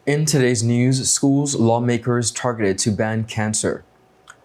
In today's news, schools lawmakers targeted to ban cancer.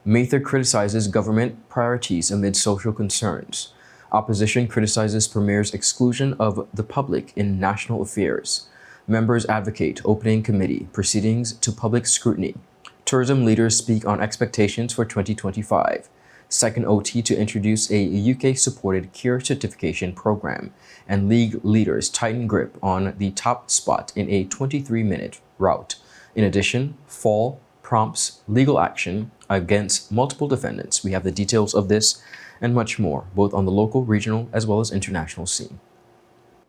Mather criticizes government priorities amid social concerns. Opposition criticizes Premier's exclusion of the public in national affairs. Members advocate opening committee proceedings to public scrutiny. Tourism leaders speak on expectations for 2025. Second OT to introduce a UK-supported cure certification program, and league leaders tighten grip on the top spot in a 23-minute rout. In addition, fall prompts legal action against multiple defendants. We have the details of this and much more, both on the local, regional, as well as international scene.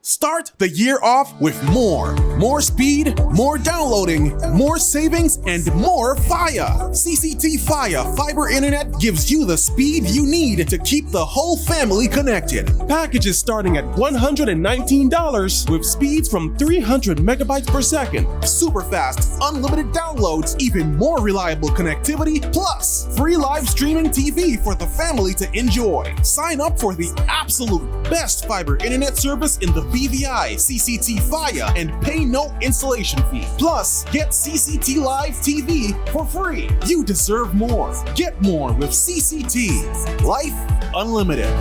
Start the year off with more. More speed, more downloading, more savings, and more Fire. CCT Fire Fiber Internet gives you the speed you need to keep the whole family connected. Packages starting at $119 with speeds from 300 megabytes per second, super fast, unlimited downloads, even more reliable connectivity, plus free live streaming TV for the family to enjoy. Sign up for the absolute best fiber internet service in the BVI CCT Fire and pay no installation fee. Plus, get CCT Live TV for free. You deserve more. Get more with CCT. Life Unlimited.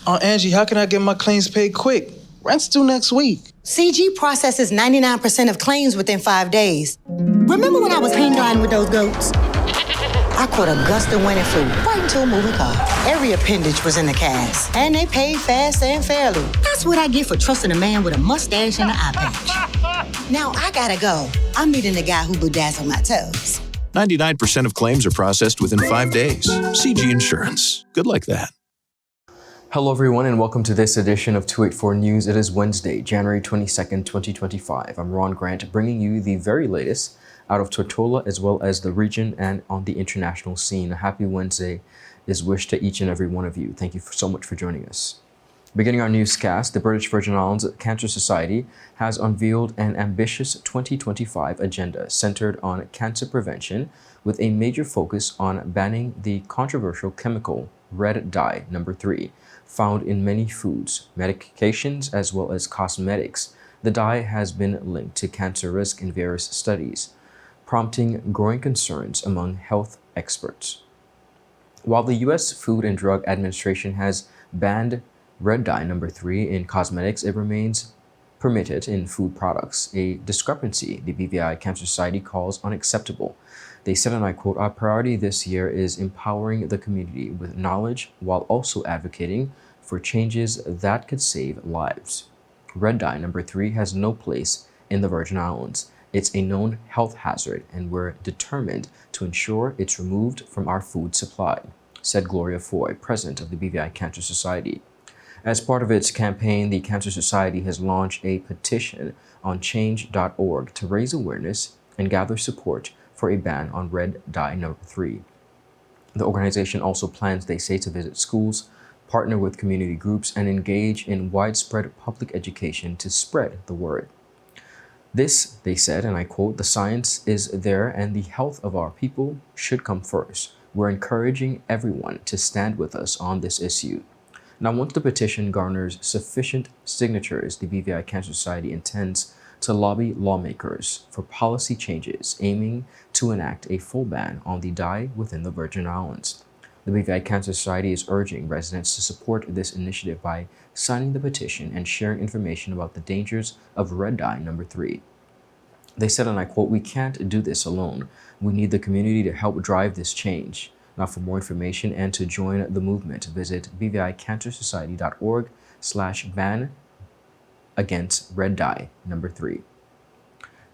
Angie, how can I get my claims paid quick? Rent's due next week. CG processes 99% of claims within 5 days. Remember when I was hang-gliding with those goats? I caught a gust of wind and flew right into a moving car. Every appendage was in the cast, and they paid fast and fairly. That's what I get for trusting a man with a mustache and an eye patch. Now I gotta go. I'm meeting the guy who bedazzled my toes. 99% of claims are processed within 5 days. CG Insurance. Good like that. Hello everyone and welcome to this edition of 284 News. It is Wednesday, January 22nd, 2025. I'm Ron Grant, bringing you the very latest out of Tortola as well as the region and on the international scene. A happy Wednesday is wished to each and every one of you. Thank you so much for joining us. Beginning our newscast, the British Virgin Islands Cancer Society has unveiled an ambitious 2025 agenda centered on cancer prevention with a major focus on banning the controversial chemical red dye number 3 found in many foods, medications, as well as cosmetics. The dye has been linked to cancer risk in various studies, prompting growing concerns among health experts. While the U.S. Food and Drug Administration has banned red dye number 3 in cosmetics, it remains permitted in food products, a discrepancy the BVI Cancer Society calls unacceptable. They said, and I quote, "Our priority this year is empowering the community with knowledge while also advocating for changes that could save lives. Red dye number 3 has no place in the Virgin Islands. It's a known health hazard, and we're determined to ensure it's removed from our food supply," said Gloria Foy, president of the BVI Cancer Society. As part of its campaign, the Cancer Society has launched a petition on change.org to raise awareness and gather support for a ban on red dye number 3. The organization also plans, they say, to visit schools, partner with community groups, and engage in widespread public education to spread the word. This, they said, and I quote, "The science is there and the health of our people should come first. We're encouraging everyone to stand with us on this issue." Now, once the petition garners sufficient signatures, the BVI Cancer Society intends to lobby lawmakers for policy changes aiming to enact a full ban on the dye within the Virgin Islands. The BVI Cancer Society is urging residents to support this initiative by signing the petition and sharing information about the dangers of red dye number 3. They said, and I quote, "We can't do this alone. We need the community to help drive this change." Now, for more information and to join the movement, visit bvicancersociety.org/ban against red dye number 3.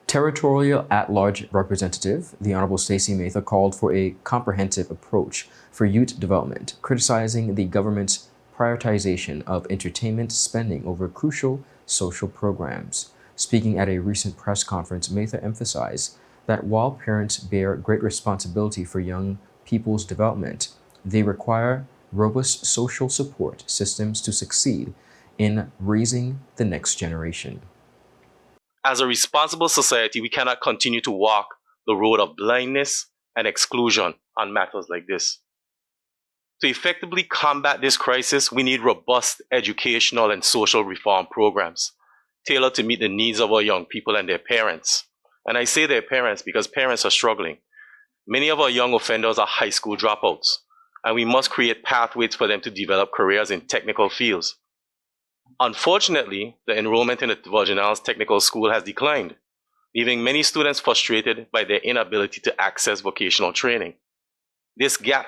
Territorial at-large representative, the Honorable Stacey Mather, called for a comprehensive approach for youth development, criticizing the government's prioritization of entertainment spending over crucial social programs. Speaking at a recent press conference, Mather emphasized that while parents bear great responsibility for young people's development, they require robust social support systems to succeed in raising the next generation. As a responsible society, we cannot continue to walk the road of blindness and exclusion on matters like this. To effectively combat this crisis, we need robust educational and social reform programs tailored to meet the needs of our young people and their parents. And I say their parents because parents are struggling. Many of our young offenders are high school dropouts, and we must create pathways for them to develop careers in technical fields. Unfortunately, the enrollment in the Virginals Technical School has declined, leaving many students frustrated by their inability to access vocational training. This gap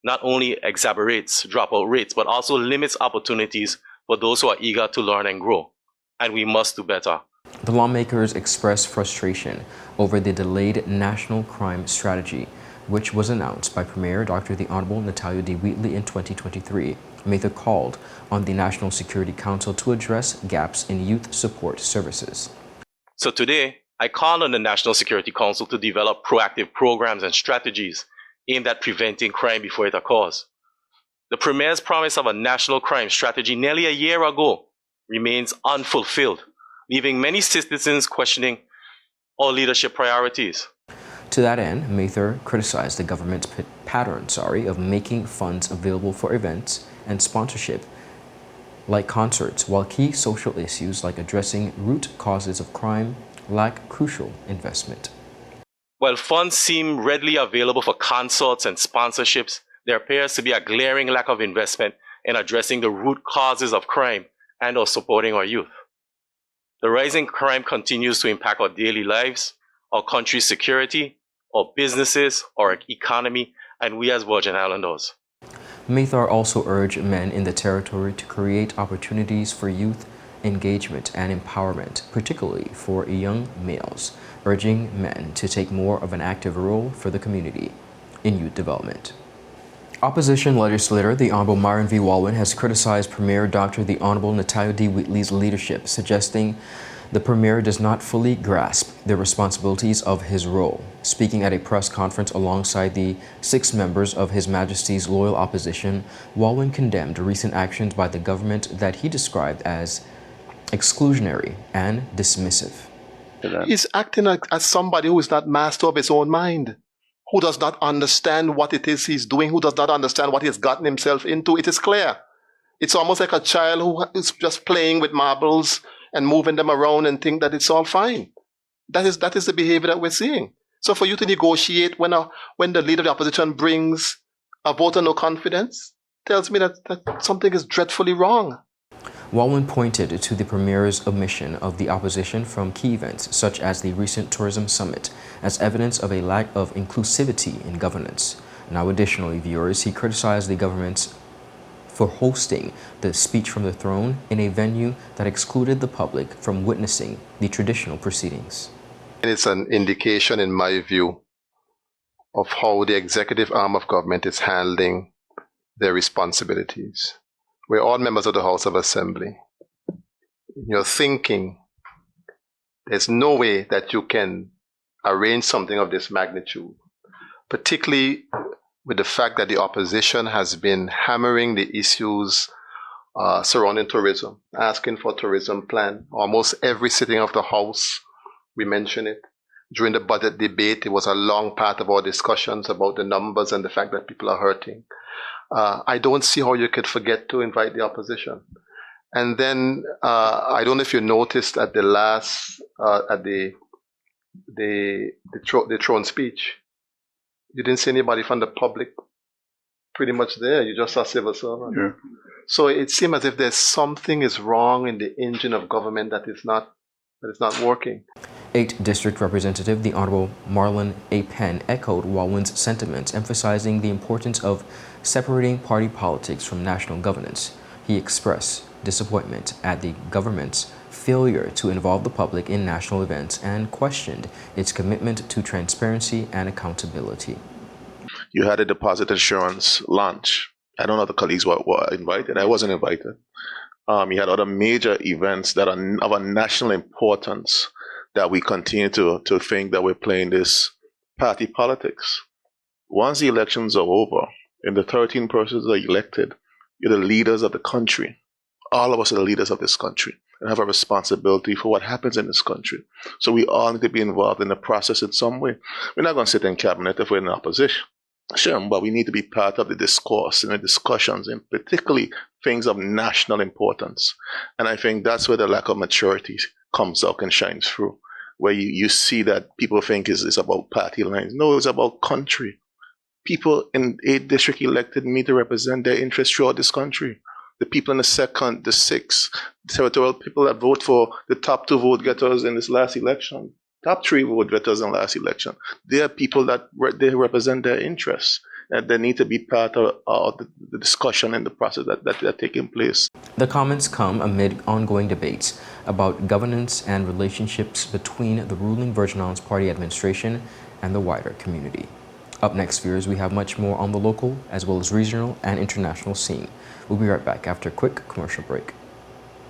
not only exacerbates dropout rates, but also limits opportunities for those who are eager to learn and grow. And we must do better. The lawmakers expressed frustration over the delayed national crime strategy, which was announced by Premier Dr. the Honorable Natalia D. Wheatley in 2023. Mather called on the National Security Council to address gaps in youth support services. So today, I call on the National Security Council to develop proactive programs and strategies aimed at preventing crime before it occurs. The Premier's promise of a national crime strategy nearly a year ago remains unfulfilled, leaving many citizens questioning our leadership priorities. To that end, Mather criticized the government's pattern of making funds available for events and sponsorship like concerts, while key social issues like addressing root causes of crime lack crucial investment. While funds seem readily available for concerts and sponsorships, there appears to be a glaring lack of investment in addressing the root causes of crime and or supporting our youth. The rising crime continues to impact our daily lives, our country's security, our businesses, our economy, and we as Virgin Islanders. Mather also urged men in the territory to create opportunities for youth engagement and empowerment, particularly for young males, urging men to take more of an active role for the community in youth development. Opposition legislator the Honorable Myron V. Walwyn has criticized Premier Dr. the Honorable Natalia D. Wheatley's leadership, suggesting the Premier does not fully grasp the responsibilities of his role. Speaking at a press conference alongside the 6 members of His Majesty's loyal opposition, Walwyn condemned recent actions by the government that he described as exclusionary and dismissive. He's acting as somebody who is not master of his own mind, who does not understand what it is he's doing, who does not understand what he's gotten himself into. It is clear. It's almost like a child who is just playing with marbles and moving them around and think that it's all fine. That is the behavior that we're seeing. So for you to negotiate when the leader of the opposition brings a vote of no confidence, tells me that something is dreadfully wrong. Walwyn pointed to the Premier's omission of the opposition from key events such as the recent tourism summit as evidence of a lack of inclusivity in governance. Now additionally, viewers, he criticized the government for hosting the speech from the throne in a venue that excluded the public from witnessing the traditional proceedings. It's an indication, in my view, of how the executive arm of government is handling their responsibilities. We're all members of the House of Assembly. You're thinking there's no way that you can arrange something of this magnitude, particularly with the fact that the opposition has been hammering the issues surrounding tourism, asking for a tourism plan. Almost every sitting of the House, we mention it. During the budget debate, it was a long part of our discussions about the numbers and the fact that people are hurting. I don't see how you could forget to invite the opposition. And then I don't know if you noticed at the last at the throne speech, you didn't see anybody from the public pretty much there. You just saw civil servants. Yeah. So it seems as if there's something is wrong in the engine of government that is not working. 8th District Representative the Honorable Marlon A. Penn echoed Walwyn's sentiments, emphasizing the importance of separating party politics from national governance. He expressed disappointment at the government's failure to involve the public in national events and questioned its commitment to transparency and accountability. You had a deposit insurance launch. I don't know if the colleagues were invited. I wasn't invited. You had other major events that are of a national importance that we continue to think that we're playing this party politics. Once the elections are over and the 13 persons are elected, you're the leaders of the country. All of us are the leaders of this country and have a responsibility for what happens in this country. So we all need to be involved in the process in some way. We're not going to sit in cabinet if we're in opposition. Sure, but we need to be part of the discourse and the discussions, and particularly things of national importance. And I think that's where the lack of maturity comes out and shines through, where you see that people think it's about party lines. No, it's about country. People in 8th district elected me to represent their interests throughout this country. The people in the 2nd, the 6th, territorial people that vote for the top 2 vote getters in this last election, top 3 vote getters in the last election. They are people that they represent their interests, and they need to be part of the discussion and the process that are taking place. The comments come amid ongoing debates about governance and relationships between the ruling Virgin Islands Party administration and the wider community. Up next, viewers, we have much more on the local as well as regional and international scene. We'll be right back after a quick commercial break.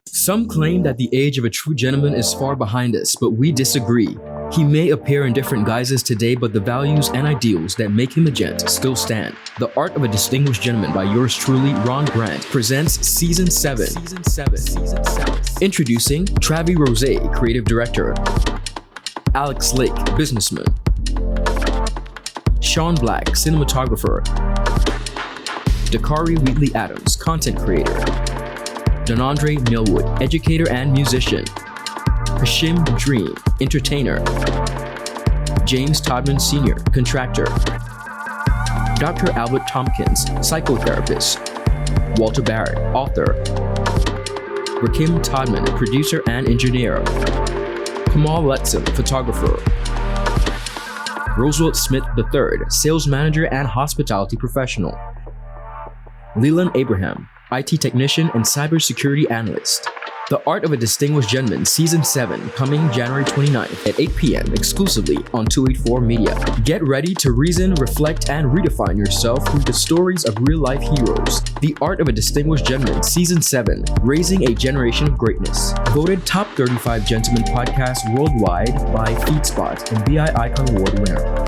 Some claim that the age of a true gentleman is far behind us, but we disagree. He may appear in different guises today, but the values and ideals that make him a gent still stand. The Art of a Distinguished Gentleman by yours truly, Ron Grant, presents Season 7. Introducing Travi Rose, Creative Director. Alex Lake, Businessman. Sean Black, Cinematographer. Dakari Wheatley Adams, Content Creator. Donandre Millwood, Educator and Musician. Hashim Dream, Entertainer. James Todman Sr., Contractor. Dr. Albert Tompkins, Psychotherapist. Walter Barrett, Author. Rakim Todman, Producer and Engineer. Kamal Lutzum, Photographer. Roosevelt Smith III, Sales Manager and Hospitality Professional. Leland Abraham, IT Technician and Cybersecurity Analyst. The Art of a Distinguished Gentleman Season 7, coming January 29th at 8 p.m. exclusively on 284 Media. Get ready to reason, reflect, and redefine yourself through the stories of real-life heroes. The Art of a Distinguished Gentleman Season 7, Raising a Generation of Greatness. Voted Top 35 Gentleman Podcast Worldwide by FeedSpot and BI Icon Award winner.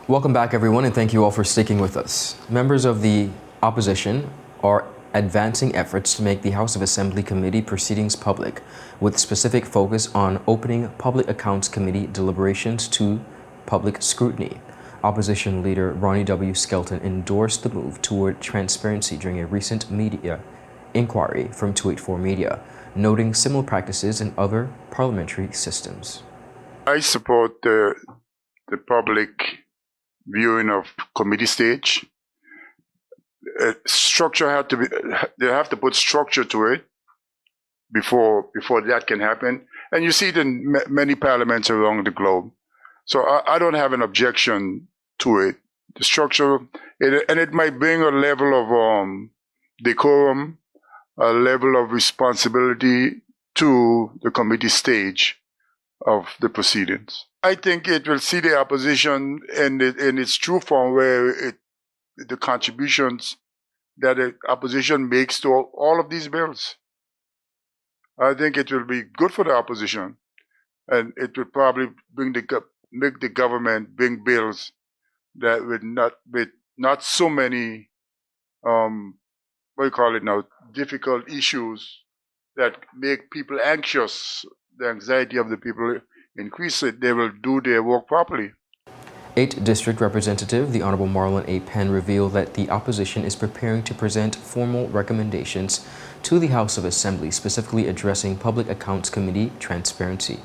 Welcome back, everyone, and thank you all for sticking with us. Members of the opposition are advancing efforts to make the House of Assembly Committee proceedings public, with specific focus on opening Public Accounts Committee deliberations to public scrutiny. Opposition leader Ronnie W. Skelton endorsed the move toward transparency during a recent media inquiry from 284 Media, noting similar practices in other parliamentary systems. I support the public viewing of committee stage. Structure had to be, they have to put structure to it before that can happen. And you see it in many parliaments around the globe. So I don't have an objection to it. The structure, and it might bring a level of decorum, a level of responsibility to the committee stage of the proceedings. I think it will see the opposition in its true form, where the contributions that the opposition makes to all of these bills. I think it will be good for the opposition, and it will probably make the government bring bills that with not so many difficult issues that make people anxious. The anxiety of the people increase it. They will do their work properly. 8th District Representative, the Honorable Marlon A. Penn, revealed that the opposition is preparing to present formal recommendations to the House of Assembly, specifically addressing Public Accounts Committee transparency.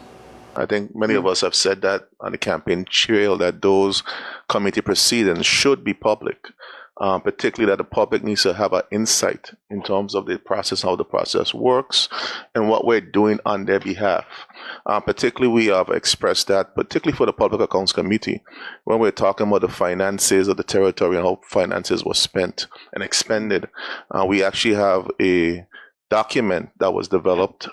I think many of us have said that on the campaign trail, that those committee proceedings should be public, particularly that the public needs to have an insight in terms of the process, how the process works, and what we're doing on their behalf. Particularly, we have expressed that, particularly for the Public Accounts Committee, when we're talking about the finances of the territory and how finances were spent and expended. We actually have a document that was developed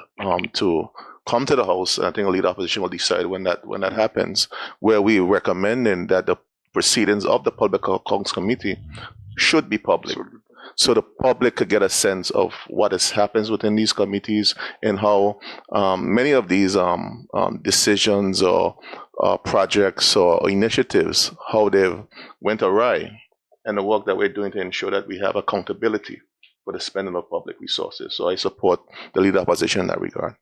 to come to the House, and I think the leader opposition will decide when that happens, where we recommending that the proceedings of the Public Accounts Committee should be public, so the public could get a sense of what happens within these committees and how many of these decisions or projects or initiatives, how they've went awry, and the work that we're doing to ensure that we have accountability for the spending of public resources. So I support the leader opposition in that regard.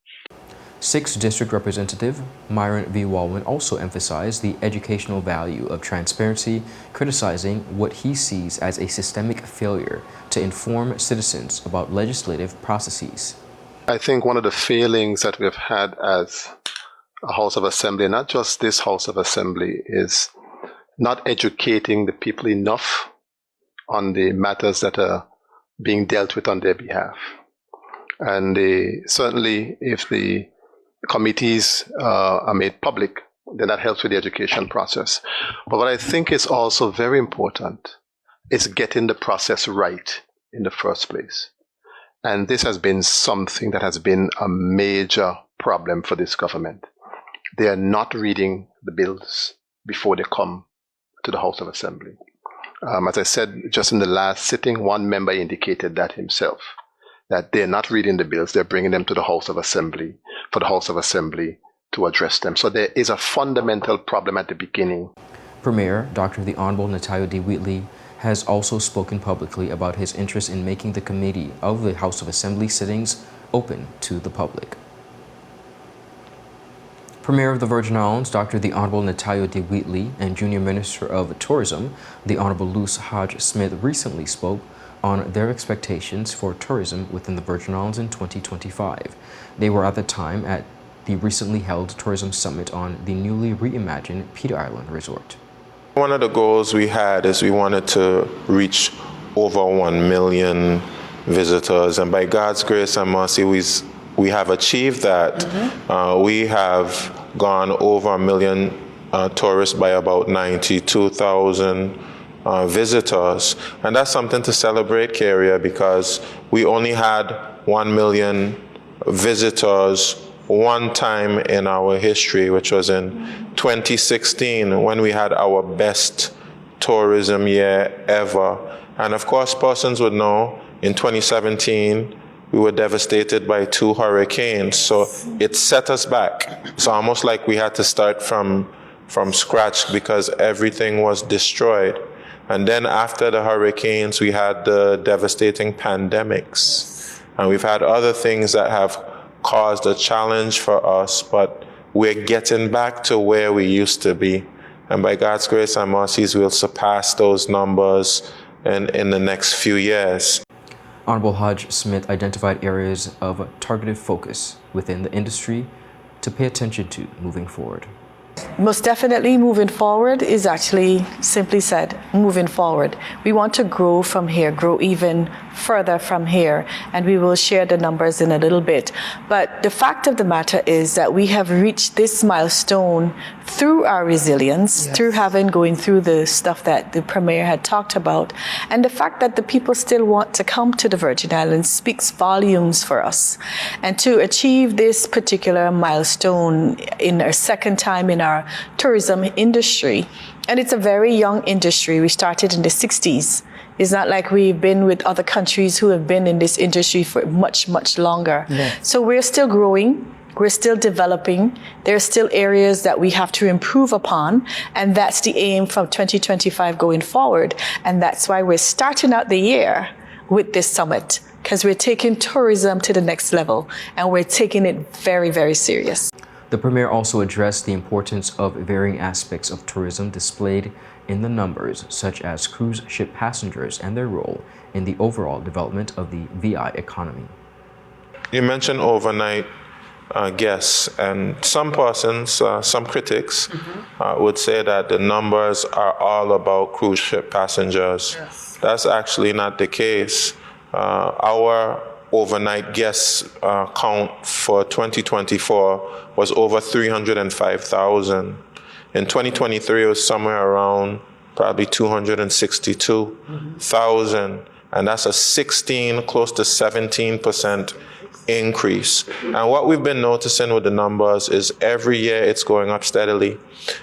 6th District Representative Myron V. Walwin also emphasized the educational value of transparency, criticizing what he sees as a systemic failure to inform citizens about legislative processes. I think one of the failings that we've had as a House of Assembly, not just this House of Assembly, is not educating the people enough on the matters that are being dealt with on their behalf. And certainly if the committees are made public, then that helps with the education process. But what I think is also very important is getting the process right in the first place. And this has been something that has been a major problem for this government. They are not reading the bills before they come to the House of Assembly. As I said, just in the last sitting, one member indicated that himself, that they're not reading the bills, they're bringing them to the House of Assembly, for the House of Assembly to address them. So there is a fundamental problem at the beginning. Premier Dr. the Honorable Natayo D. Wheatley has also spoken publicly about his interest in making the committee of the House of Assembly sittings open to the public. Premier of the Virgin Islands, Dr. the Honorable Natayo D. Wheatley, and Junior Minister of Tourism, the Honorable Luce Hodge Smith, recently spoke on their expectations for tourism within the Virgin Islands in 2025. They were at the time at the recently held Tourism Summit on the newly reimagined Peter Island Resort. One of the goals we had is we wanted to reach over 1 million visitors, and by God's grace and mercy, we have achieved that. We have gone over 1 million tourists by about 92,000 visitors, and that's something to celebrate, Keria, because we only had 1 million visitors one time in our history, which was in 2016 when we had our best tourism year ever. And of course, persons would know in 2017 we were devastated by 2 hurricanes, so it set us back. It's almost like we had to start from scratch because everything was destroyed. And then after the hurricanes, we had the devastating pandemics. And we've had other things that have caused a challenge for us, but we're getting back to where we used to be. And by God's grace and mercies, we'll surpass those numbers in the next few years. Honorable Hodge Smith identified areas of targeted focus within the industry to pay attention to moving forward. Most definitely moving forward is actually simply said, moving forward. We want to grow from here, grow even further from here, and we will share the numbers in a little bit. But the fact of the matter is that we have reached this milestone through our resilience, through going through the stuff that the Premier had talked about. And the fact that the people still want to come to the Virgin Islands speaks volumes for us. And to achieve this particular milestone in our second time in our tourism industry, and it's a very young industry. We started in the 60s. It's not like we've been with other countries who have been in this industry for much, much longer. So we're still growing. We're still developing. There's still areas that we have to improve upon, and that's the aim from 2025 going forward. And that's why we're starting out the year with this summit, because we're taking tourism to the next level, and we're taking it very, very serious. The Premier also addressed the importance of varying aspects of tourism displayed in the numbers, such as cruise ship passengers and their role in the overall development of the VI economy. You mentioned overnight guests, and some persons, some critics would say that the numbers are all about cruise ship passengers. That's actually not the case. Our overnight guests count for 2024 was over 305,000. In 2023, it was somewhere around probably 262,000, and that's a close to 17% increase. And what we've been noticing with the numbers is every year it's going up steadily.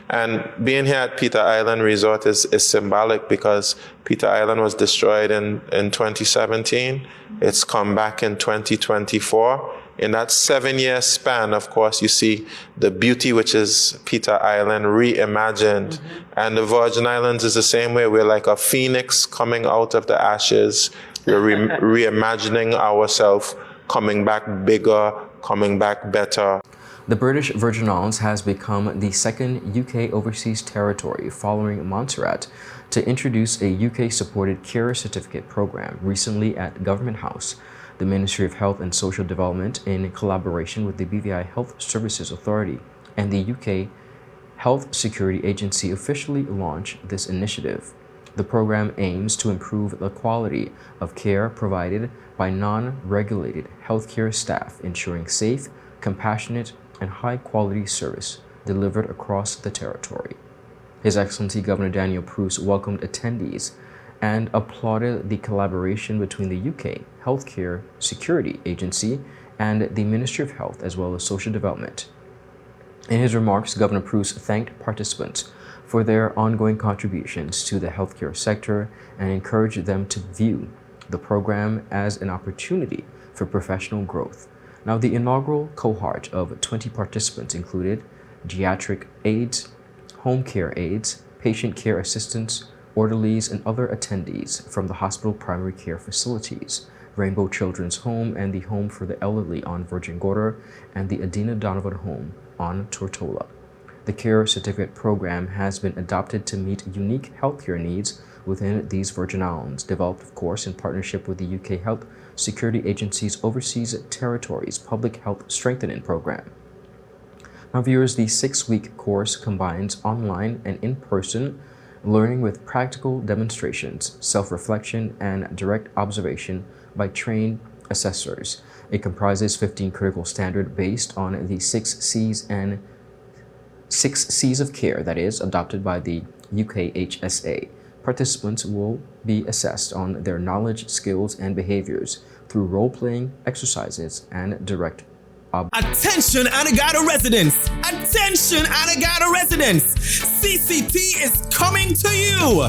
And being here at Peter Island Resort is symbolic because Peter Island was destroyed in 2017. It's come back in 2024. In that 7-year span, of course, you see the beauty, which is Peter Island reimagined. And the Virgin Islands is the same way. We're like a phoenix coming out of the ashes. We're reimagining ourselves, coming back bigger, coming back better. The British Virgin Islands has become the second UK overseas territory following Montserrat to introduce a UK-supported care certificate program recently at Government House. The Ministry of Health and Social Development, in collaboration with the BVI Health Services Authority and the UK Health Security Agency, officially launched this initiative. The program aims to improve the quality of care provided by non-regulated healthcare staff, ensuring safe, compassionate, and high-quality service delivered across the territory. His Excellency Governor Daniel Pruce welcomed attendees and applauded the collaboration between the UK Healthcare Security Agency and the Ministry of Health as well as Social Development. In his remarks, Governor Pruce thanked participants for their ongoing contributions to the healthcare sector and encouraged them to view the program as an opportunity for professional growth. Now, the inaugural cohort of 20 participants included geriatric aides, home care aides, patient care assistants, orderlies, and other attendees from the hospital primary care facilities, Rainbow Children's Home and the Home for the Elderly on Virgin Gorda, and the Adina Donovan Home on Tortola. The Care Certificate Program has been adopted to meet unique healthcare needs within these Virgin Islands, developed, of course, in partnership with the UK Health Security Agency's Overseas Territories Public Health Strengthening Program. Now, viewers, the 6-week course combines online and in-person learning with practical demonstrations, self-reflection, and direct observation by trained assessors. It comprises 15 critical standards based on the 6 C's of care, that is, adopted by the UKHSA. Participants will be assessed on their knowledge, skills, and behaviors through role-playing exercises and direct Attention Anegada residents! Attention Anegada residents! CCT is coming to you!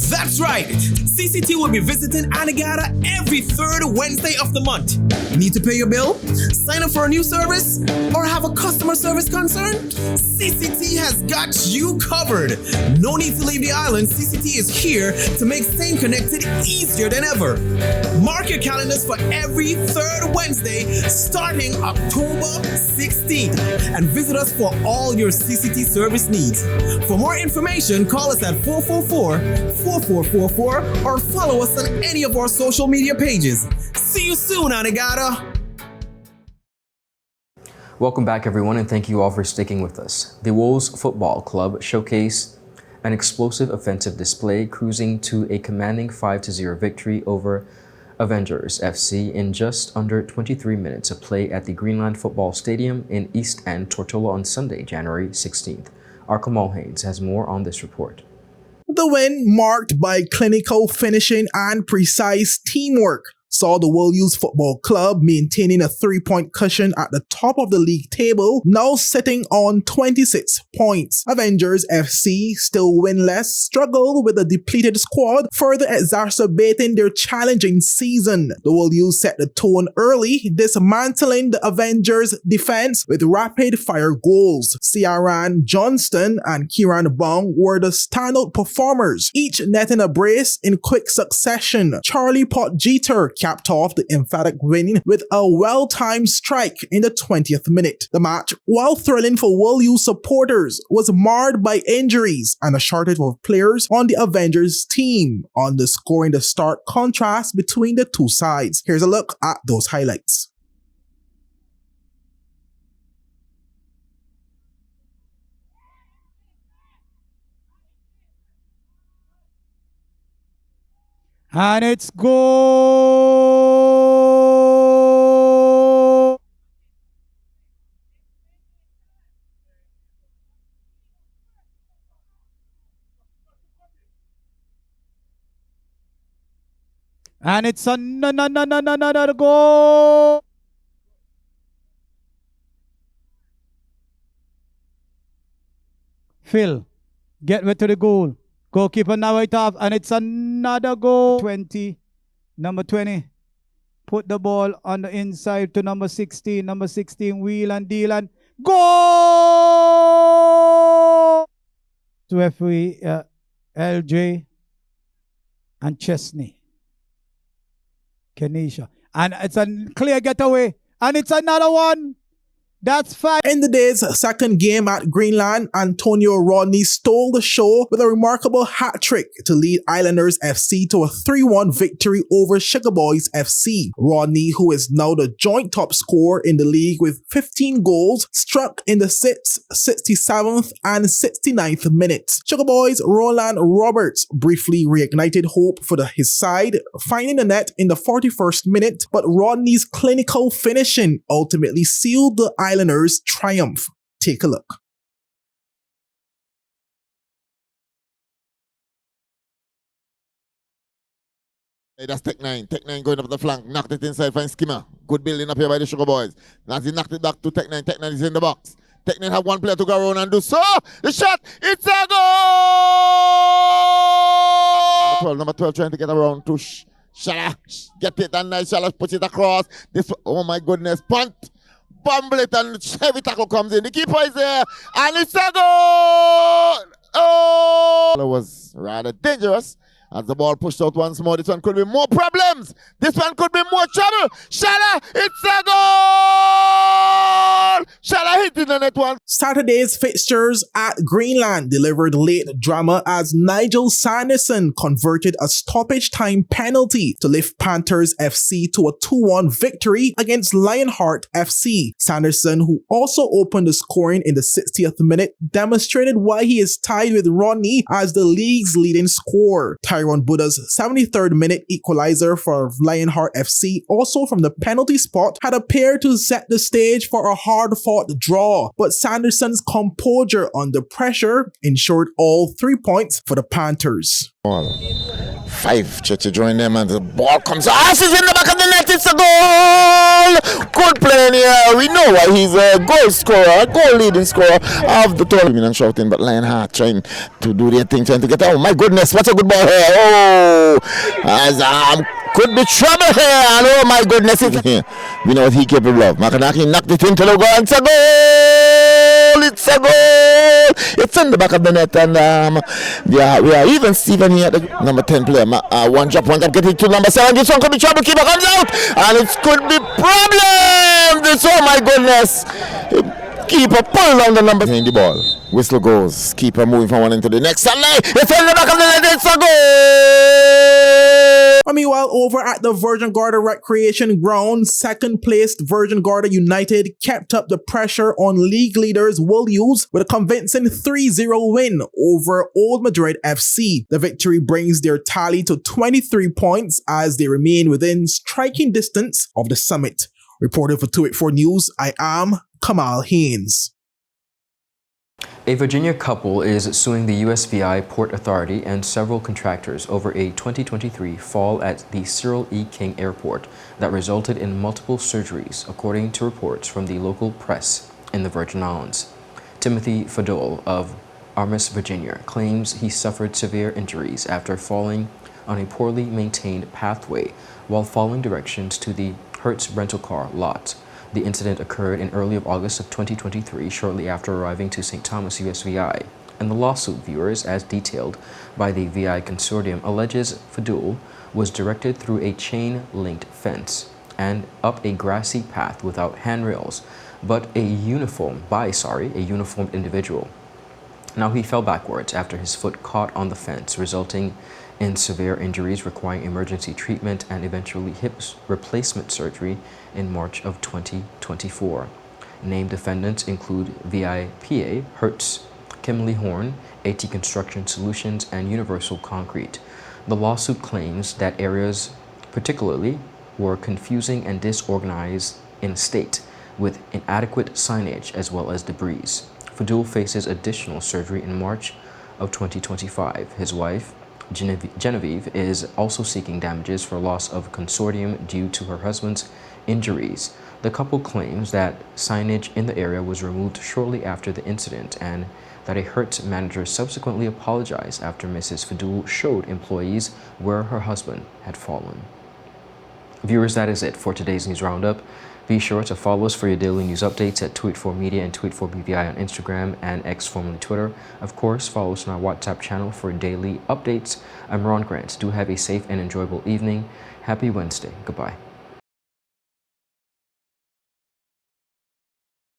That's right! CCT will be visiting Anegada every third Wednesday of the month. Need to pay your bill? Sign up for a new service? Or have a customer service concern? CCT has got you covered! No need to leave the island. CCT is here to make staying connected easier than ever. Mark your calendars for every third Wednesday starting October 16th and visit us for all your CCT service needs. For more information, call us at 444-4444 or follow us on any of our social media pages. See you soon, Anegada! Welcome back, everyone, and thank you all for sticking with us. The Wolves Football Club showcased an explosive offensive display, cruising to a commanding 5-0 victory over Avengers FC in just under 23 minutes of play at the Greenland Football Stadium in East End, Tortola on Sunday, January 16th. Our Kamal Haynes has more on this report. The win, marked by clinical finishing and precise teamwork, saw the World Youth Football Club maintaining a 3-point cushion at the top of the league table, now sitting on 26 points. Avengers FC, still winless, struggled with a depleted squad, further exacerbating their challenging season. The World Youth set the tone early, dismantling the Avengers' defense with rapid-fire goals. Ciaran Johnston and Kieran Bong were the standout performers, each netting a brace in quick succession. Charlie Potjeter capped off the emphatic win with a well-timed strike in the 20th minute. The match, while thrilling for World Youth supporters, was marred by injuries and a shortage of players on the Avengers team, underscoring the stark contrast between the two sides. Here's a look at those highlights. And it's goal! And it's another goal! Phil, get way to the goal. Goalkeeper now right off, and it's another goal. 20, number 20. Put the ball on the inside to number 16. Number 16, wheel and deal, and goal! To referee LJ and Chesney. Kenisha. And it's a clear getaway. And it's another one. That's 5. In the day's second game at Greenland, Antonio Rodney stole the show with a remarkable hat trick to lead Islanders FC to a 3-1 victory over Sugar Boys FC. Rodney, who is now the joint top scorer in the league with 15 goals, struck in the 6th, 67th, and 69th minutes. Sugar Boys' Roland Roberts briefly reignited hope for his side, finding the net in the 41st minute, but Rodney's clinical finishing ultimately sealed the Islanders' triumph. Take a look. Hey, that's Tech 9. Tech 9 going up the flank. Knocked it inside, find Skimmer. Good building up here by the Sugar Boys. Now he knocked it back to Tech 9. Tech 9 is in the box. Tech 9 have one player to go around and do so. The shot, it's a goal! Number 12 trying to get around to Shala. Get it, and nice Shala puts it across. This, oh my goodness, punt. Bumble it, and heavy tackle comes in. The keeper is there, and it's a goal! Oh! It was rather dangerous. As the ball pushed out once more, this one could be more problems. This one could be more trouble. Shala, it's a goal! Shala hit it on that one. Saturday's fixtures at Greenland delivered late drama as Nigel Sanderson converted a stoppage time penalty to lift Panthers FC to a 2-1 victory against Lionheart FC. Sanderson, who also opened the scoring in the 60th minute, demonstrated why he is tied with Rodney as the league's leading scorer. Tyrone Buddha's 73rd minute equalizer for Lionheart FC, also from the penalty spot, had appeared to set the stage for a hard-fought draw, but Sanderson's composure under pressure ensured all 3 points for the Panthers. 5 to join them, and the ball comes out. It's in the back of the net. It's a goal! Good play in here. We know why he's a goal scorer, a goal leading scorer of the tournament. And shouting, but Lionheart trying to do their thing, trying to get out. Oh my goodness, what a good ball here! Oh, as could be trouble here. And oh my goodness, it's here. We know what he's capable of. Makanaki knocked it into the goal. And it's a goal! It's a goal! It's in the back of the net, and yeah, we are even Steven here, the number 10 player. One drop, get it to number 7. This one could be trouble. Keeper comes out, and it could be problem. This, oh my goodness! Keeper pulled on the number in the ball. Whistle goes. Keeper moving from one into the next. Sunday, it's in the back of the net. It's a goal. Meanwhile, over at the Virgin Gorda Recreation Ground, second-placed Virgin Gorda United kept up the pressure on league leaders Wolves with a convincing 3-0 win over Old Madrid FC. The victory brings their tally to 23 points as they remain within striking distance of the summit. Reporting for 284 News, I am Kamal Haynes. A Virginia couple is suing the USVI Port Authority and several contractors over a 2023 fall at the Cyril E. King Airport that resulted in multiple surgeries, according to reports from the local press in the Virgin Islands. Timothy Fadol of Armis, Virginia, claims he suffered severe injuries after falling on a poorly maintained pathway while following directions to the Hertz rental car lot. The incident occurred in early August of 2023, shortly after arriving to St. Thomas USVI, and the lawsuit, viewers, as detailed by the VI Consortium, alleges Fadul was directed through a chain-linked fence and up a grassy path without handrails, but a uniformed individual. Now he fell backwards after his foot caught on the fence, resulting in severe injuries requiring emergency treatment and eventually hip replacement surgery in March of 2024. Named defendants include VIPA, Hertz, Kimley Horn, AT Construction Solutions, and Universal Concrete. The lawsuit claims that areas particularly were confusing and disorganized in a state with inadequate signage as well as debris. Fadul faces additional surgery in March of 2025. His wife, Genevieve, is also seeking damages for loss of consortium due to her husband's injuries. The couple claims that signage in the area was removed shortly after the incident and that a Hertz manager subsequently apologized after Mrs. Fadul showed employees where her husband had fallen. Viewers, that is it for today's News Roundup. Be sure to follow us for your daily news updates at Tweet4 Media and Tweet4BVI on Instagram and X, formerly Twitter. Of course, follow us on our WhatsApp channel for daily updates. I'm Ron Grant. Do have a safe and enjoyable evening. Happy Wednesday. Goodbye.